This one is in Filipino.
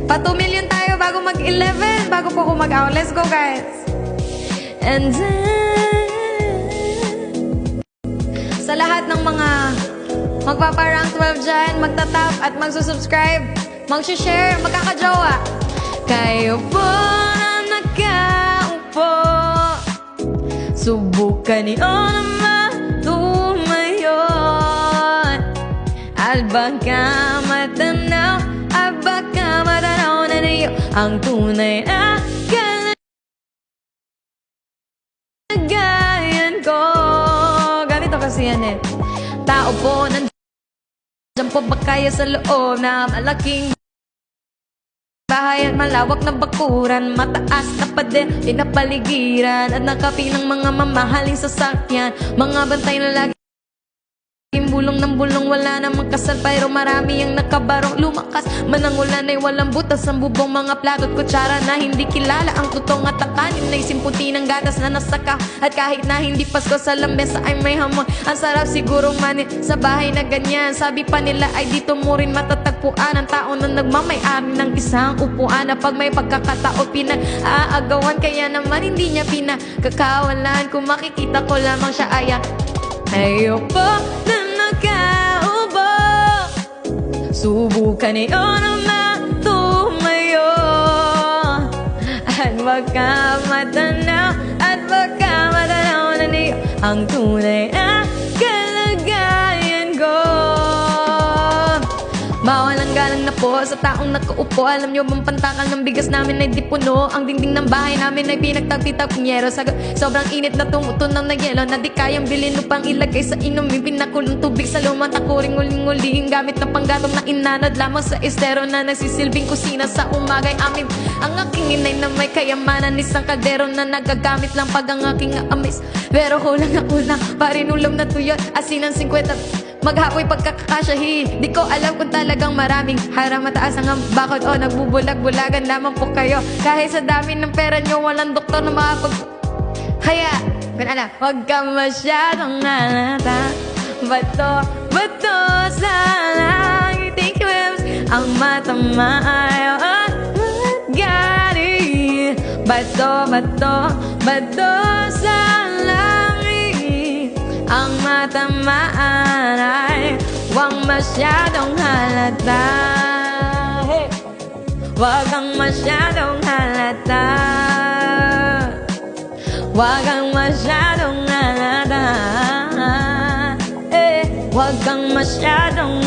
Pa 2 million tayo bago mag-11, bago po ako mag-out. Let's go, guys. And then, sa lahat ng mga magpaparang 12 dyan, magtatap at magsusubscribe, magsushare, magkakajowa, kayo po na nakaupo, subukan niyo naman tumayo, at baka matanaw, at baka matanaw na niyo ang tunay na kalagayan ko. Ganito kasi yan eh. Tao po, nandiyan po ba kayo sa loob na malaking bahay at malawak na bakuran, mataas na pader, pinapaligiran at nakapilang mga mamahaling sasakyan, mga bantay na lagi bulong ng bulong, wala namang kasal pero marami ang nakabarong lumakas. Manangulan ay walang butas ang bubong, mga plato at kutsara na hindi kilala. Ang tutong at takanin ay simputi ng gatas na nasaka. At kahit na hindi Pasko sa lamesa ay may hamon. Ang sarap sigurong manin sa bahay na ganyan. Sabi pa nila ay dito mo rin matatagpuan ang tao na nagmamay-ari ng isang upuan na pag may pagkakatao pinag-aagawan. Kaya naman hindi niya pinagkakawalan. Kung makikita ko lamang siya ay ayoko na nakaubo, subukan niyo naman tumayo, at baka matanaw, at baka matanaw na niyo ang tunay na kalagayan ko. Mawalang galang na po sa taong nakaupo. Alam nyo bang pantakal ng bigas namin ay di puno? Ang dingding ng bahay namin ay pinagtagtitag-punyero. Sobrang init na tumutunaw na yelo na di kayang bilhin upang ilagay sa inumin. Pinakulong tubig sa lumang takuring uling-uling gamit na panggatong na inanod lamang sa estero na nagsisilbing kusina sa umagay amin. Ang aking inay na may kayamanan, isang kaldero na nagagamit lang pag ang aking amis. Pero kulang na kulang, parinulam na tuyo, asin ang 50 maghapoy pagkakasyahin. Di ko alam kung talagang maraming harang, mataas ang bakod o nagbubulag-bulagan lamang po kayo. Kahit sa dami ng pera nyo, walang doktor na makapag... Kaya, wag ka masyadong halata. Bato sa langit. Thank you, Ems. Ang mata maayaw at magari. Bato sa langit. Ang mata maaray, huwag masyadong halata. Hey! Huwag kang masyadong halata. Huwag kang masyadong halata. Eh, huwag kang masyadong